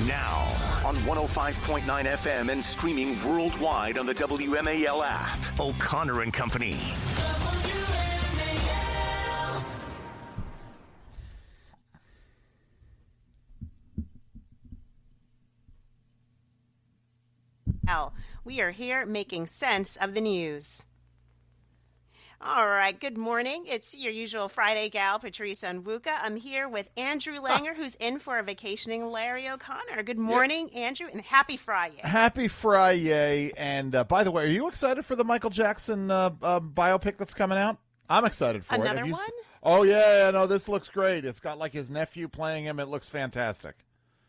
Now, on 105.9 FM and streaming worldwide on the WMAL app. O'Connor and Company. Now, we are here making sense of the news. All right, good morning. It's your usual Friday gal, Patrice Onwuka. I'm here with Andrew Langer, who's in for a vacationing Larry O'Connor. Good morning, Andrew, and happy Friday. Happy Friday. And by the way, are you excited for the Michael Jackson biopic that's coming out? I'm excited for it. Another one? Oh, yeah, no, this looks great. It's got like his nephew playing him. It looks fantastic.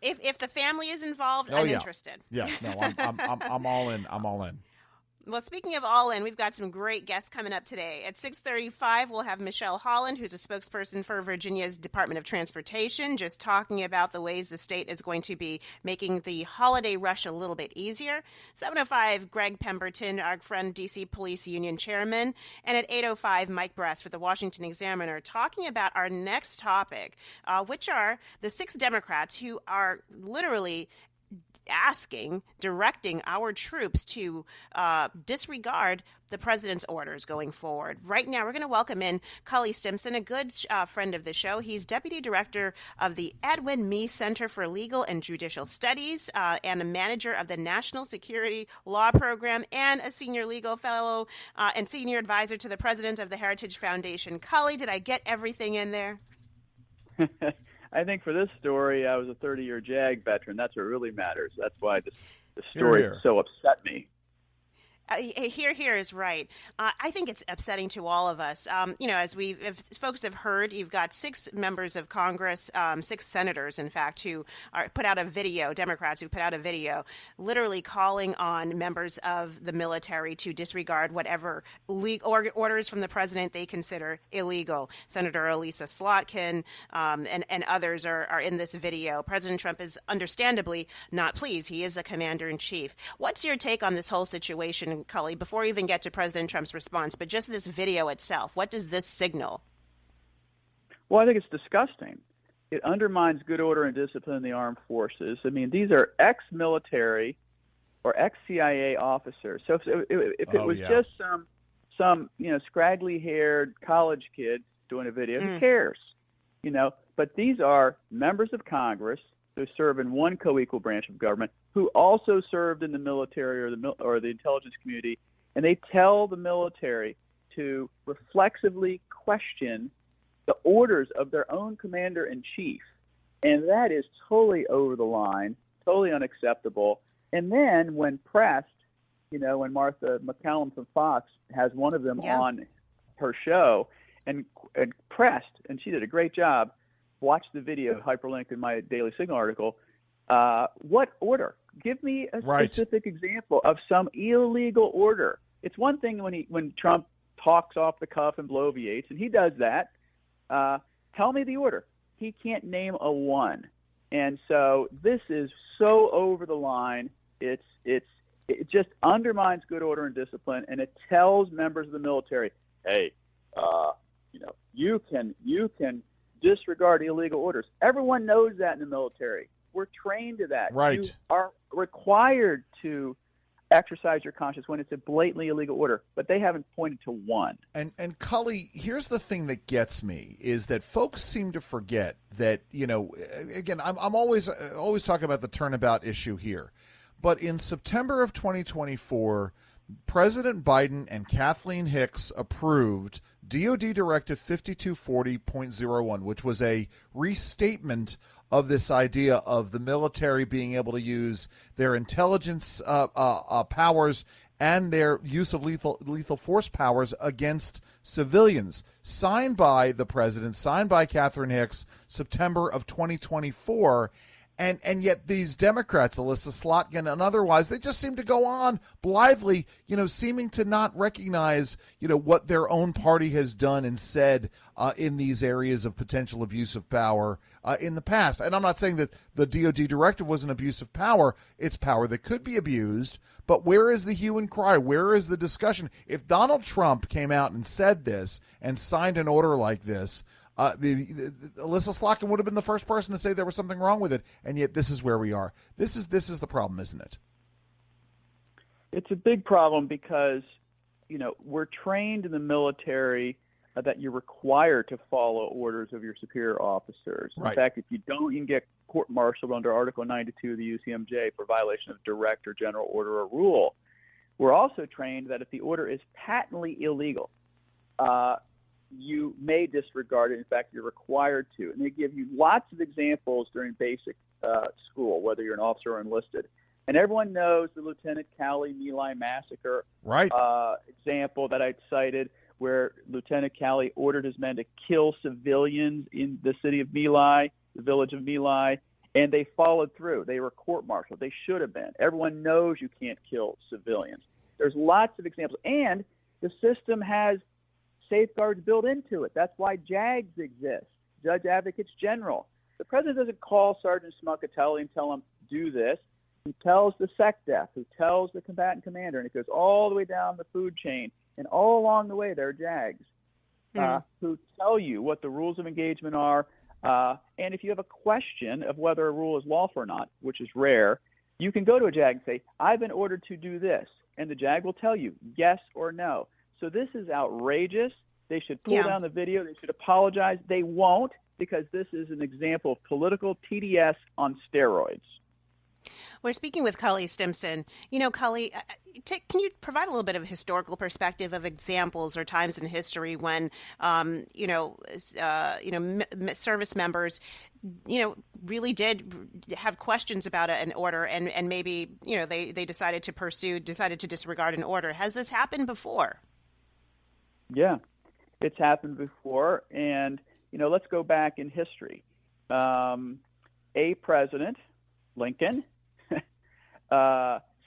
If the family is involved, I'm interested. Yeah, no, I'm all in. I'm all in. Well, speaking of all in, we've got some great guests coming up today. At 6:35, we'll have Michelle Holland, who's a spokesperson for Virginia's Department of Transportation, just talking about the ways the state is going to be making the holiday rush a little bit easier. 7:05, Greg Pemberton, our friend D.C. Police Union Chairman. And at 8:05, Mike Bress for the Washington Examiner, talking about our next topic, which are the 6 Democrats who are literally directing our troops to disregard the president's orders going forward. Right now, we're going to welcome in Cully Stimson, a good friend of the show. He's deputy director of the Edwin Meese Center for Legal and Judicial Studies and a manager of the National Security Law Program and a senior legal fellow and senior advisor to the president of the Heritage Foundation. Cully, did I get everything in there? I think for this story, I was a 30-year JAG veteran. That's what really matters. That's why the story so upset me. Here is right. I think it's upsetting to all of us. As folks have heard, you've got 6 members of Congress, 6 senators, in fact, who put out a video, Democrats who put out a video, literally calling on members of the military to disregard whatever orders from the president they consider illegal. Senator Elisa Slotkin and others are in this video. President Trump is understandably not pleased. He is the commander-in-chief. What's your take on this whole situation, Cully, before we even get to President Trump's response, but just this video itself? What does this signal? Well, I think it's disgusting. It undermines good order and discipline in the armed forces. I mean, these are ex-military or ex-CIA officers. So if it was just some scraggly-haired college kid doing a video, who cares? But these are members of Congress who serve in one co-equal branch of government, who also served in the military or the intelligence community, and they tell the military to reflexively question the orders of their own commander-in-chief. And that is totally over the line, totally unacceptable. And then when pressed, when Martha McCallum from Fox has one of them on her show and pressed, and she did a great job, watch the video, hyperlink in my Daily Signal article. What order? Give me a specific example of some illegal order. It's one thing when Trump talks off the cuff and bloviates, and he does that. Tell me the order. He can't name a one. And so this is so over the line. It just undermines good order and discipline, and it tells members of the military, hey, you can disregard illegal orders. Everyone knows that in the military. We're trained to that. Right. You are required to exercise your conscience when it's a blatantly illegal order, but they haven't pointed to one. And Cully, here's the thing that gets me is that folks seem to forget that, again, I'm always talking about the turnabout issue here. But in September of 2024, President Biden and Kathleen Hicks approved DOD Directive 5240.01, which was a restatement of this idea of the military being able to use their intelligence powers and their use of lethal force powers against civilians, signed by the president, signed by Kathleen Hicks, September of 2024. And yet these Democrats, Elisa Slotkin and otherwise, they just seem to go on blithely, seeming to not recognize, what their own party has done and said in these areas of potential abuse of power in the past. And I'm not saying that the DOD directive was an abuse of power. It's power that could be abused. But where is the hue and cry? Where is the discussion? If Donald Trump came out and said this and signed an order like this, Alyssa Slotkin would have been the first person to say there was something wrong with it, and yet this is where we are. This is the problem, isn't it? It's a big problem because, we're trained in the military that you're required to follow orders of your superior officers. Right. In fact, if you don't, you can get court-martialed under Article 92 of the UCMJ for violation of direct or general order or rule. We're also trained that if the order is patently illegal, you may disregard it. In fact, you're required to. And they give you lots of examples during basic school, whether you're an officer or enlisted. And everyone knows the Lieutenant Cully My Lai massacre example that I cited, where Lieutenant Cully ordered his men to kill civilians in the city of My Lai, the village of My Lai, and they followed through. They were court-martialed. They should have been. Everyone knows you can't kill civilians. There's lots of examples. And the system has safeguards built into it. That's why JAGs exist, Judge Advocates General. The president doesn't call Sergeant Smuckatelli and tell him, do this. He tells the SecDef, who tells the combatant commander, and it goes all the way down the food chain. And all along the way, there are JAGs who tell you what the rules of engagement are. And if you have a question of whether a rule is lawful or not, which is rare, you can go to a JAG and say, I've been ordered to do this. And the JAG will tell you yes or no. So this is outrageous. They should pull down the video. They should apologize. They won't, because this is an example of political TDS on steroids. We're speaking with Cully Stimson. Cully, can you provide a little bit of historical perspective of examples or times in history when, service members, really did have questions about an order and maybe, they decided to disregard an order. Has this happened before? Yeah, it's happened before. And, let's go back in history. A president, Lincoln,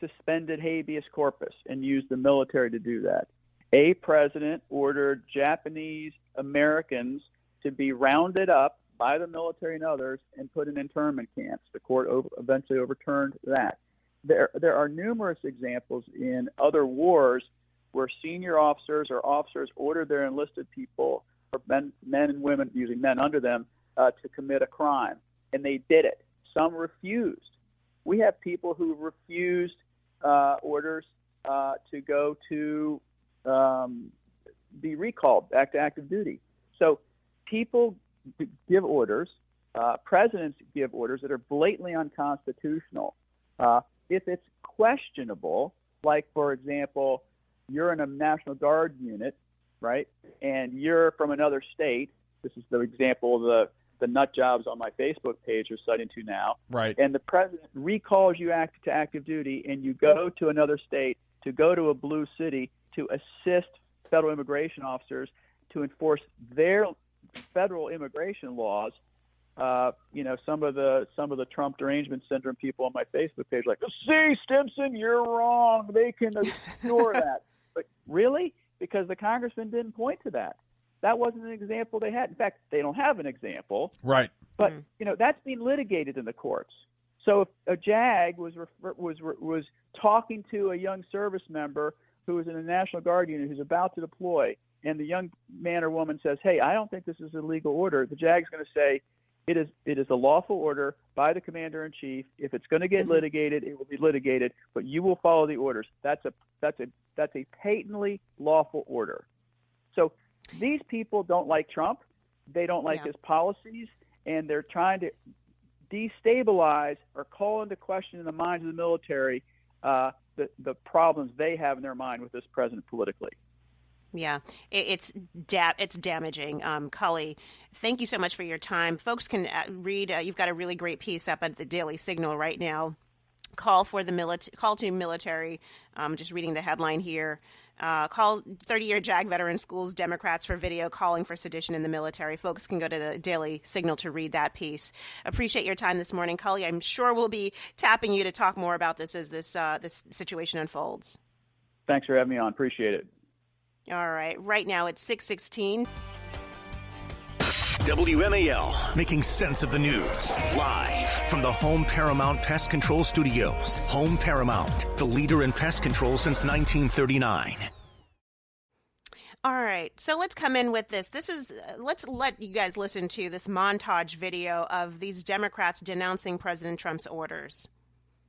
suspended habeas corpus and used the military to do that. A president ordered Japanese Americans to be rounded up by the military and others and put in internment camps. The court eventually overturned that. There are numerous examples in other wars where senior officers or officers ordered their enlisted people, or men and women, using men under them, to commit a crime, and they did it. Some refused. We have people who refused orders to go to be recalled back to active duty. So people give orders, presidents give orders that are blatantly unconstitutional. If it's questionable, like, for example, you're in a National Guard unit, right, and you're from another state. This is the example of the nut jobs on my Facebook page are citing to now. Right. And the president recalls you to active duty, and you go to another state, to go to a blue city to assist federal immigration officers to enforce their federal immigration laws. Some of the Trump derangement syndrome people on my Facebook page are like, see, Stimson, you're wrong. They can ignore that. But really? Because the congressman didn't point to that. That wasn't an example they had. In fact, they don't have an example. Right. But that's being litigated in the courts. So if a JAG was talking to a young service member who is in a National Guard unit who's about to deploy, and the young man or woman says, "Hey, I don't think this is a legal order," the JAG's going to say, "It is a lawful order by the commander in chief. If it's going to get litigated, it will be litigated, but you will follow the orders." That's a patently lawful order. So these people don't like Trump. They don't like his policies, and they're trying to destabilize or call into question in the minds of the military the problems they have in their mind with this president politically. Yeah, it's damaging. Cully, thank you so much for your time. Folks can read. You've got a really great piece up at the Daily Signal right now. Call to military. Just reading the headline here. Call 30-year JAG veteran schools Democrats for video calling for sedition in the military. Folks can go to the Daily Signal to read that piece. Appreciate your time this morning, Cully. I'm sure we'll be tapping you to talk more about this as this situation unfolds. Thanks for having me on. Appreciate it. All right. Right now it's 6:16. WMAL, making sense of the news. Live from the Home Paramount Pest Control Studios. Home Paramount, the leader in pest control since 1939. All right, so let's come in with this. Let's let you guys listen to this montage video of these Democrats denouncing President Trump's orders.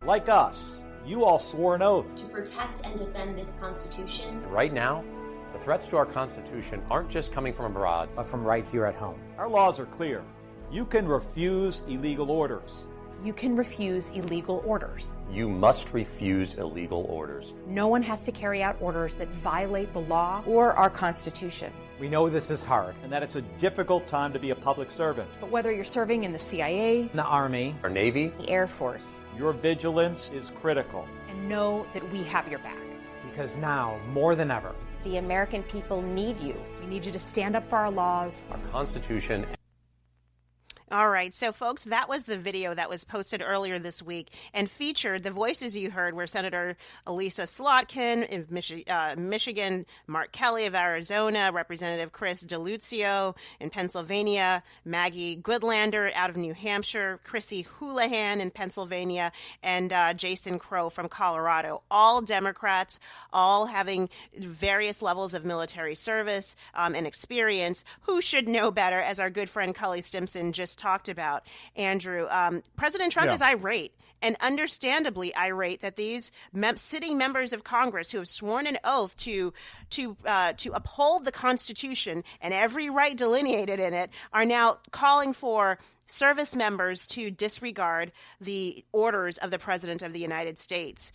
Like us, you all swore an oath to protect and defend this Constitution. Right now, the threats to our Constitution aren't just coming from abroad, but from right here at home. Our laws are clear. You can refuse illegal orders. You can refuse illegal orders. You must refuse illegal orders. No one has to carry out orders that violate the law or our Constitution. We know this is hard and that it's a difficult time to be a public servant. But whether you're serving in the CIA, the Army, or Navy, the Air Force, your vigilance is critical. And know that we have your back. Because now, more than ever, the American people need you. We need you to stand up for our laws, our Constitution. All right, so folks, that was the video that was posted earlier this week and featured the voices you heard were Senator Elisa Slotkin of Michigan, Mark Kelly of Arizona, Representative Chris DeLuzio in Pennsylvania, Maggie Goodlander out of New Hampshire, Chrissy Houlihan in Pennsylvania, and Jason Crow from Colorado. All Democrats, all having various levels of military service and experience. Who should know better, as our good friend Cully Stimson just talked about, Andrew. President Trump is irate, and understandably irate, that these sitting members of Congress who have sworn an oath to uphold the Constitution and every right delineated in it are now calling for service members to disregard the orders of the President of the United States.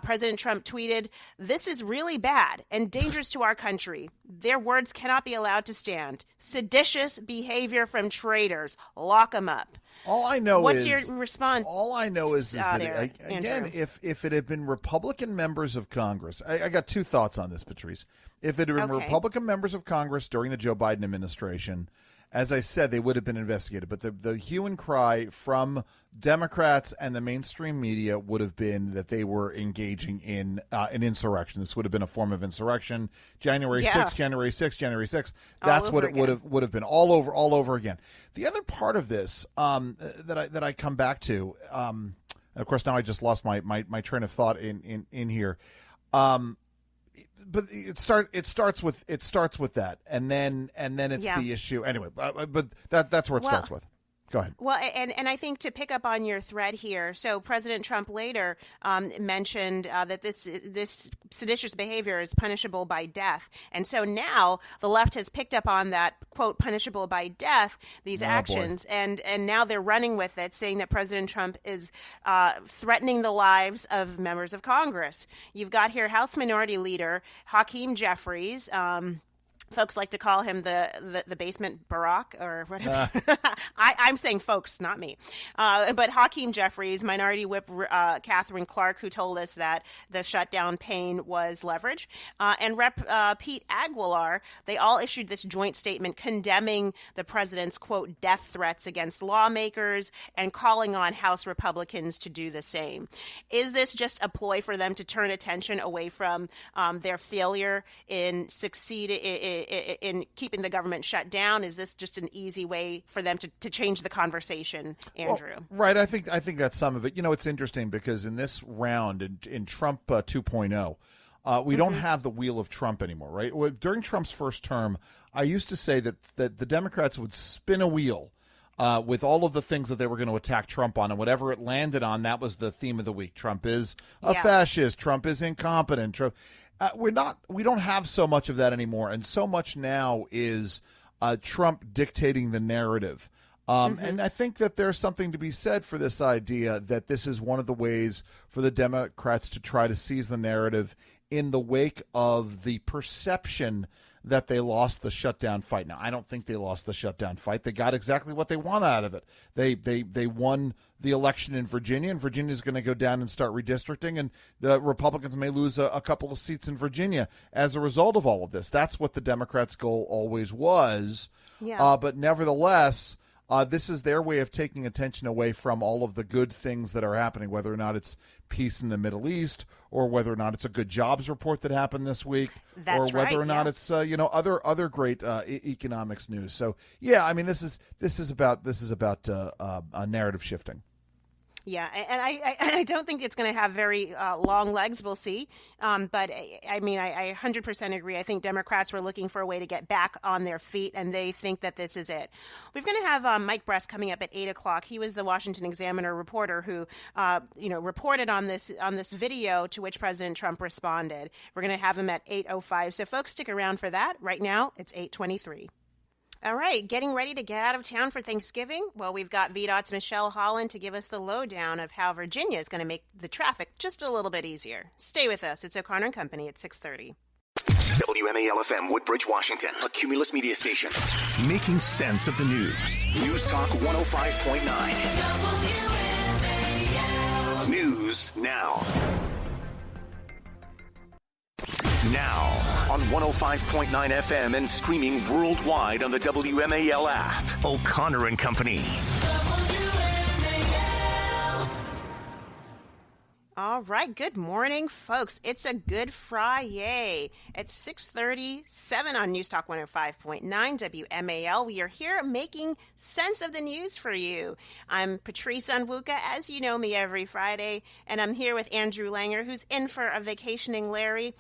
President Trump tweeted, "This is really bad and dangerous to our country. Their words cannot be allowed to stand. Seditious behavior from traitors. Lock them up." All I know What's your response? All I know is that, again, Andrew? if it had been Republican members of Congress, I got two thoughts on this, Patrice. If it had been Republican members of Congress during the Joe Biden administration, as I said, they would have been investigated. But the hue and cry from Democrats and the mainstream media would have been that they were engaging in an insurrection. This would have been a form of insurrection. January 6th, January 6th, January 6th. That's what it would have been all over again. The other part of this that I come back to, and of course now I just lost my train of thought in here. But it starts with that, and then it's the issue anyway. But that's where it starts with. Go ahead. Well, and I think to pick up on your thread here, so President Trump later mentioned that this seditious behavior is punishable by death, and so now the left has picked up on that, quote, punishable by death, these actions, and now they're running with it, saying that President Trump is threatening the lives of members of Congress. You've got here House Minority Leader Hakeem Jeffries. Folks like to call him the basement Barack or whatever. I'm saying folks, not me. But Hakeem Jeffries, Minority Whip Catherine Clark, who told us that the shutdown pain was leverage, and Rep. Pete Aguilar, they all issued this joint statement condemning the president's, quote, death threats against lawmakers and calling on House Republicans to do the same. Is this just a ploy for them to turn attention away from their failure in in keeping the government shut down? Is this just an easy way for them to change the conversation, Andrew? Well, right. I think that's some of it. You know, it's interesting because in this round, in Trump 2.0, we don't have the wheel of Trump anymore, right? During Trump's first term, I used to say that the Democrats would spin a wheel with all of the things that they were going to attack Trump on, and whatever it landed on, that was the theme of the week. Trump is a fascist. Trump is incompetent. Trump. We don't have so much of that anymore, and so much now is Trump dictating the narrative. And I think that there's something to be said for this idea that this is one of the ways for the Democrats to try to seize the narrative in the wake of the perception that they lost the shutdown fight. Now, I don't think they lost the shutdown fight. They got exactly what they want out of it. They won the election in Virginia, and Virginia's going to go down and start redistricting, and the Republicans may lose a couple of seats in Virginia as a result of all of this. That's what the Democrats' goal always was. Yeah. But nevertheless, this is their way of taking attention away from all of the good things that are happening, whether or not it's peace in the Middle East, or whether or not it's a good jobs report that happened this week, or whether or not it's other great economics news. So yeah, I mean this is about narrative shifting. Yeah, and I don't think it's going to have very long legs. We'll see. But I mean, I 100% agree. I think Democrats were looking for a way to get back on their feet, and they think that this is it. We're going to have Mike Brest coming up at 8 o'clock. He was the Washington Examiner reporter who, reported on this video to which President Trump responded. We're going to have him at 8:05. So folks, stick around for that. Right now, it's 8:23. All right, getting ready to get out of town for Thanksgiving? Well, we've got VDOT's Michelle Holland to give us the lowdown of how Virginia is going to make the traffic just a little bit easier. Stay with us. It's O'Connor and Company at 6:30. WMAL-FM Woodbridge, Washington, a Cumulus media station. Making sense of the news. News Talk 105.9. WMAL. News now. Now on 105.9 FM and streaming worldwide on the WMAL app. O'Connor and Company. All right. Good morning, folks. It's a Good Friday at 6:37 on News Talk 105.9 WMAL. We are here making sense of the news for you. I'm Patrice Onwuka, as you know me every Friday, and I'm here with Andrew Langer, who's in for a vacationing Larry.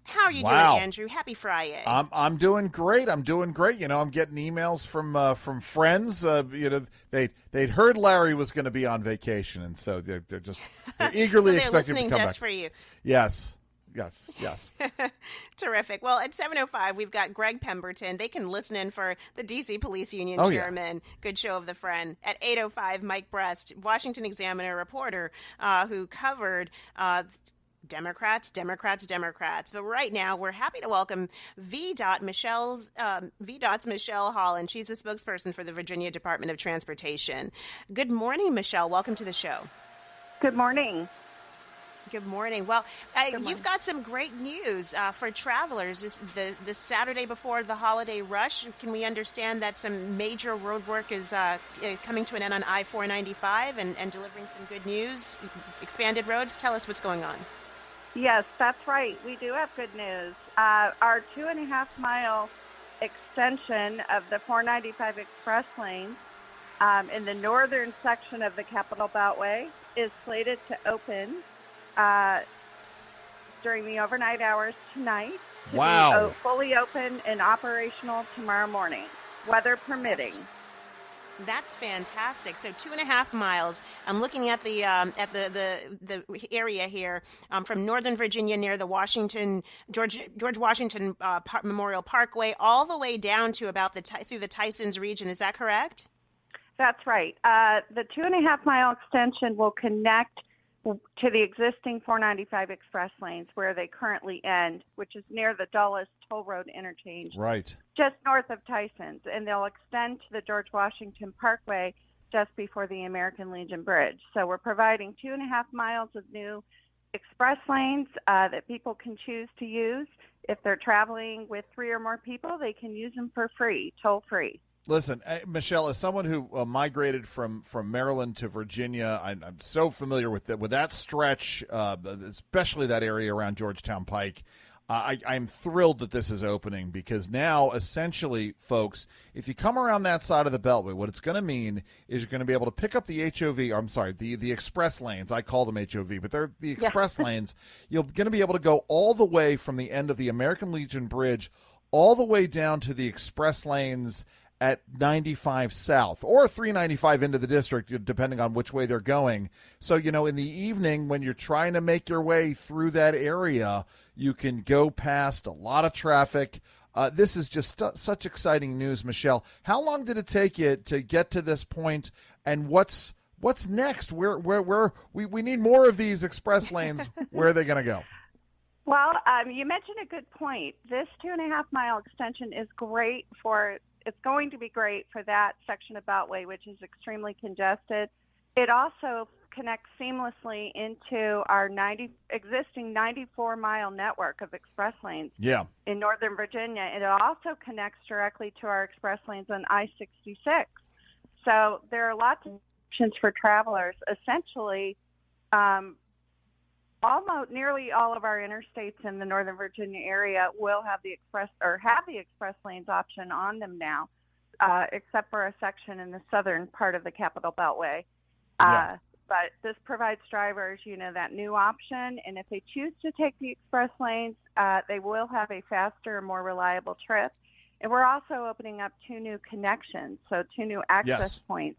How are you doing, Andrew? Happy Friday. I'm doing great. I'm getting emails from friends. They'd heard Larry was going to be on vacation, and so they're eagerly so expecting to come back. Just for you. Yes. Terrific. Well, at 7:05, we've got Greg Pemberton. They can listen in for the D.C. Police Union chairman. Yeah. Good show of the friend. At 8:05, Mike Brest, Washington Examiner reporter, who covered Democrats. But right now, we're happy to welcome VDOT's Michelle Holland. She's a spokesperson for the Virginia Department of Transportation. Good morning, Michelle. Welcome to the show. Good morning. Good morning. Well, you've got some great news for travelers. This Saturday before the holiday rush, can we understand that some major road work is coming to an end on I-495 and delivering some good news, expanded roads? Tell us what's going on. Yes, that's right. We do have good news. Our 2.5-mile extension of the 495 express lane in the northern section of the Capitol Beltway is slated to open during the overnight hours tonight. To be fully open and operational tomorrow morning, weather permitting. That's fantastic. So 2.5 miles. I'm looking at the area here from Northern Virginia near the George Washington Memorial Parkway, all the way down to about through the Tysons region. Is that correct? That's right. The 2.5-mile extension will connect to the existing 495 express lanes where they currently end, which is near the Dulles Toll Road interchange, right, just north of Tysons, and they'll extend to the George Washington Parkway just before the American Legion Bridge. So we're providing 2.5 miles of new express lanes that people can choose to use. If they're traveling with 3 or more people, they can use them for free, toll-free. Listen, Michelle, as someone who migrated from Maryland to Virginia, I'm so familiar with that stretch, especially that area around Georgetown Pike. I'm thrilled that this is opening because now, essentially, folks, if you come around that side of the Beltway, what it's going to mean is you're going to be able to pick up the HOV, the express lanes. I call them HOV, but they're the express lanes. You're going to be able to go all the way from the end of the American Legion Bridge all the way down to the express lanes at 95 South or 395 into the district, depending on which way they're going. So, in the evening when you're trying to make your way through that area, you can go past a lot of traffic. This is just such exciting news, Michelle. How long did it take you to get to this point, and what's next? We need more of these express lanes. Where are they going to go? Well, you mentioned a good point. This 2.5-mile extension is great it's going to be great for that section of Beltway, which is extremely congested. It also connects seamlessly into our existing 94-mile network of express lanes in Northern Virginia. It also connects directly to our express lanes on I-66. So there are lots of options for travelers. Essentially, nearly all of our interstates in the Northern Virginia area will have the express lanes option on them now, except for a section in the southern part of the Capitol Beltway. but this provides drivers, that new option. And if they choose to take the express lanes, they will have a faster, more reliable trip. And we're also opening up 2 new connections, so 2 new access points.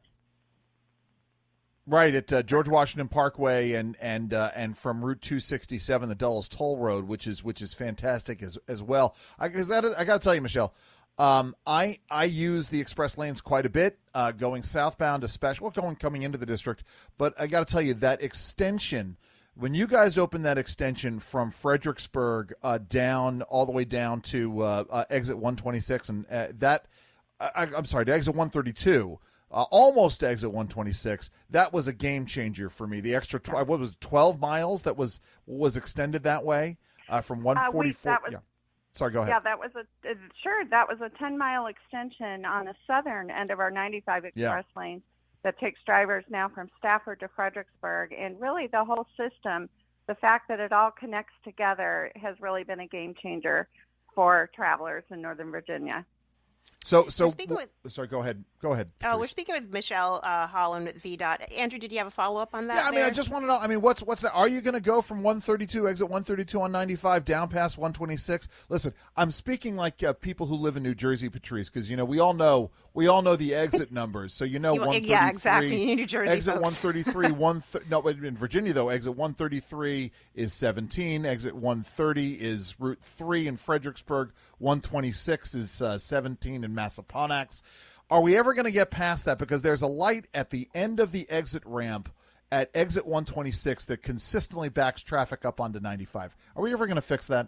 Right, at George Washington Parkway and from Route 267, the Dulles Toll Road, which is fantastic as well. I got to tell you, Michelle, I use the express lanes quite a bit, going southbound, especially coming into the district. But I got to tell you, that extension, when you guys opened that extension from Fredericksburg down all the way down to exit 126 and to exit 132. Almost to exit 126. That was a game changer for me. The extra 12 miles that was extended that way from 144. Sorry, go ahead. Yeah, that was a 10-mile extension on the southern end of our 95 express lane that takes drivers now from Stafford to Fredericksburg. And really, the whole system, the fact that it all connects together, has really been a game changer for travelers in Northern Virginia. Sorry, go ahead. Oh, we're speaking with Michelle Holland with VDOT. Andrew, did you have a follow-up on that? Yeah, I mean, I just want to know, what's that? Are you going to go from 132, exit 132 on 95, down past 126? Listen, I'm speaking like people who live in New Jersey, Patrice, because, we all know the exit numbers. So, 133. Yeah, exactly. New Jersey exit folks. 133, no, in Virginia, though, exit 133 is 17. Exit 130 is Route 3 in Fredericksburg. 126 is 17 in Massaponax. Are we ever going to get past that? Because there's a light at the end of the exit ramp at exit 126 that consistently backs traffic up onto 95. Are we ever going to fix that?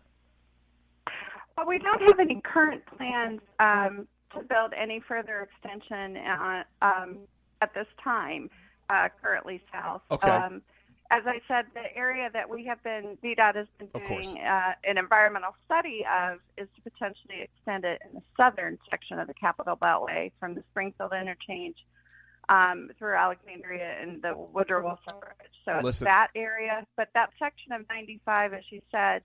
Well, we don't have any current plans to build any further extension at this time, currently south. Okay. As I said, the area that VDOT has been doing an environmental study of is to potentially extend it in the southern section of the Capitol Beltway from the Springfield interchange through Alexandria and the Woodrow Wilson Bridge. So it's that area, but that section of 95, as you said,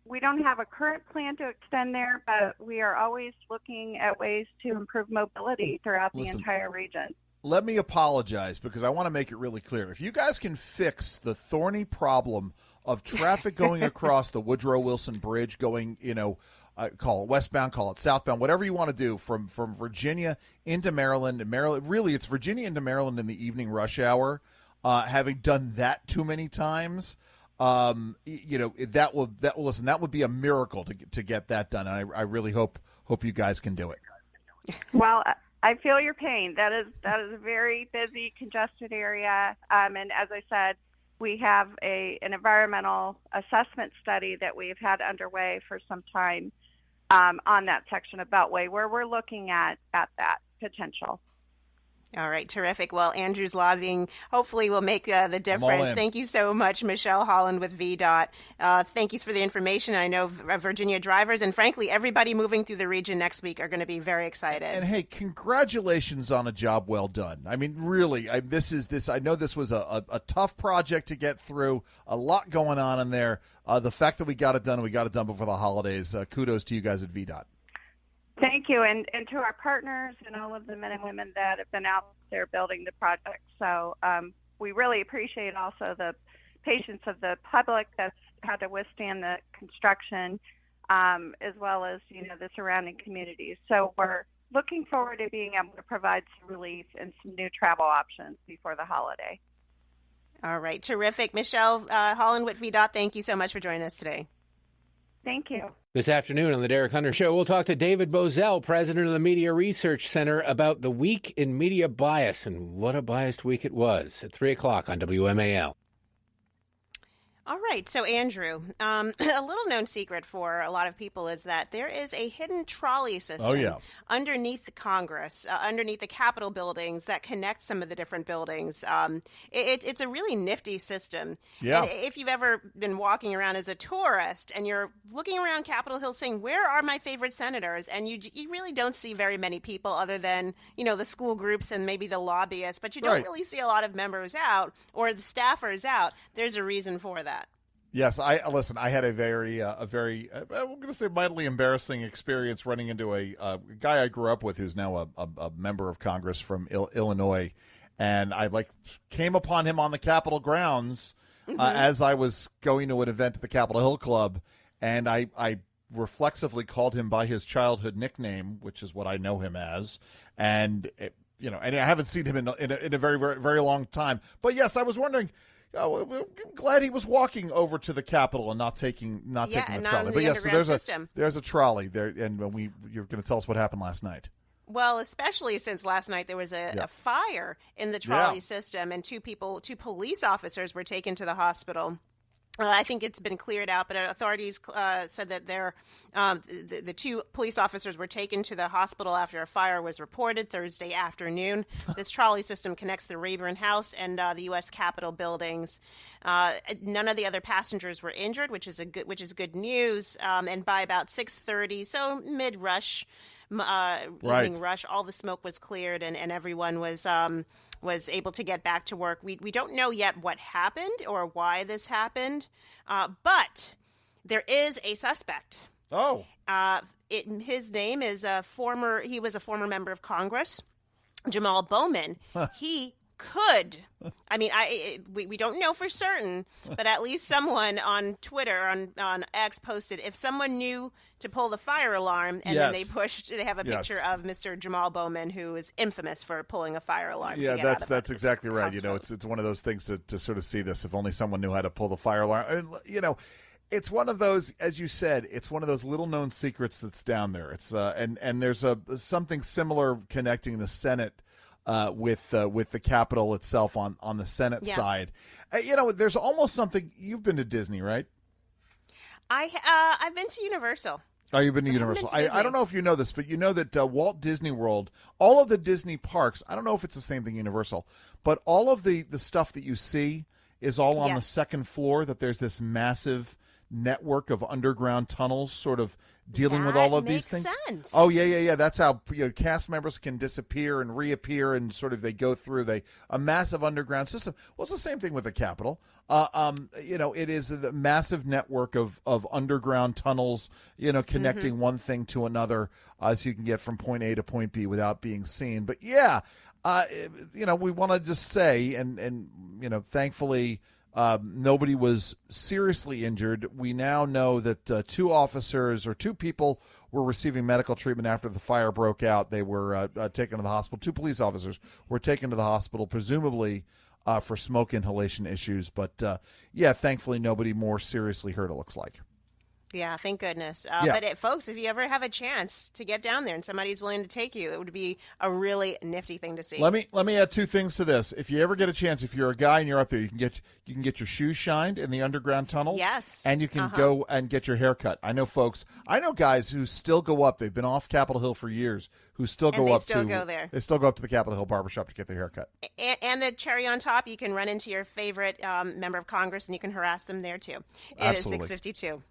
we don't have a current plan to extend there, but we are always looking at ways to improve mobility throughout the entire region. Let me apologize because I want to make it really clear. If you guys can fix the thorny problem of traffic going across the Woodrow Wilson Bridge, going, call it westbound, call it southbound, whatever you want to do from Virginia into Maryland, and Maryland, really it's Virginia into Maryland in the evening rush hour, having done that too many times, that would be a miracle to get that done. And I really hope you guys can do it. Well, I feel your pain. That is a very busy, congested area. And as I said, we have an environmental assessment study that we've had underway for some time on that section of Beltway, where we're looking at that potential. All right, terrific. Well, Andrew's lobbying hopefully will make the difference. Thank you so much, Michelle Holland with VDOT. Thank you for the information. I know Virginia drivers and, frankly, everybody moving through the region next week are going to be very excited. And hey, congratulations on a job well done. I mean, really, I know this was a tough project to get through, a lot going on in there. The fact that we got it done before the holidays, kudos to you guys at VDOT. Thank you, and to our partners and all of the men and women that have been out there building the project. So we really appreciate also the patience of the public that's had to withstand the construction, as well as the surrounding communities. So we're looking forward to being able to provide some relief and some new travel options before the holiday. All right, terrific. Michelle Holland with VDOT, thank you so much for joining us today. Thank you. This afternoon on the Derek Hunter Show, we'll talk to David Bozell, president of the Media Research Center, about the week in media bias, and what a biased week it was, at 3 o'clock on WMAL. All right. So, Andrew, a little known secret for a lot of people is that there is a hidden trolley system underneath the Congress, underneath the Capitol buildings that connect some of the different buildings. It's a really nifty system. Yeah. And if you've ever been walking around as a tourist and you're looking around Capitol Hill saying, where are my favorite senators? And you really don't see very many people other than, the school groups and maybe the lobbyists, but you don't really see a lot of members out or the staffers out. There's a reason for that. Yes, I had a very, I'm going to say mildly embarrassing experience running into a guy I grew up with who's now a member of Congress from Illinois, and I came upon him on the Capitol grounds as I was going to an event at the Capitol Hill Club, and I reflexively called him by his childhood nickname, which is what I know him as, and and I haven't seen him in a very, very, very long time. But yes, I was wondering. I'm glad he was walking over to the Capitol and not taking the trolley. But yes, so there's a trolley there, and you're going to tell us what happened last night. Well, especially since last night there was a fire in the trolley system, and two police officers were taken to the hospital. I think it's been cleared out, but authorities said that the two police officers were taken to the hospital after a fire was reported Thursday afternoon. This trolley system connects the Rayburn House and the U.S. Capitol buildings. None of the other passengers were injured, which is good news. And by about 6:30, so mid-rush, evening rush, all the smoke was cleared and everyone was able to get back to work. We don't know yet what happened or why this happened, but there is a suspect. Oh. His name is he was a former member of Congress, Jamal Bowman. He could, we don't know for certain, but at least someone on Twitter, on X, posted if someone knew to pull the fire alarm, and then they have a picture of Mr. Jamal Bowman, who is infamous for pulling a fire alarm. Yeah, that's exactly right. It's one of those things to sort of see this. If only someone knew how to pull the fire alarm. It's one of those, as you said, it's one of those little known secrets that's down there. It's and there's something similar connecting the Senate with the Capitol itself on the Senate side. There's almost something. You've been to Disney, right? I've been to Universal. Oh, you've been to Universal. I don't know if you know this, but you know that Walt Disney World, all of the Disney parks, I don't know if it's the same thing Universal, but all of the stuff that you see is all on the second floor, that there's this massive network of underground tunnels sort of dealing with all of these things. Sense. Oh, yeah. That's how cast members can disappear and reappear, and sort of they go through a massive underground system. Well, it's the same thing with the Capitol. It is a massive network of underground tunnels, connecting one thing to another, so you can get from point A to point B without being seen. But we want to just say, and thankfully, nobody was seriously injured. We now know that two people were receiving medical treatment after the fire broke out. They were taken to the hospital. Two police officers were taken to the hospital, presumably for smoke inhalation issues. But, thankfully nobody more seriously hurt, it looks like. Yeah, thank goodness. But folks, if you ever have a chance to get down there and somebody's willing to take you, it would be a really nifty thing to see. Let me add two things to this. If you ever get a chance, if you're a guy and you're up there, you can get your shoes shined in the underground tunnels. Yes. And you can go and get your hair cut. I know guys who still go up. They've been off Capitol Hill for years, who still go up there. They still go up to the Capitol Hill barbershop to get their hair cut. And the cherry on top, you can run into your favorite member of Congress and you can harass them there too. It Absolutely. is 6:52.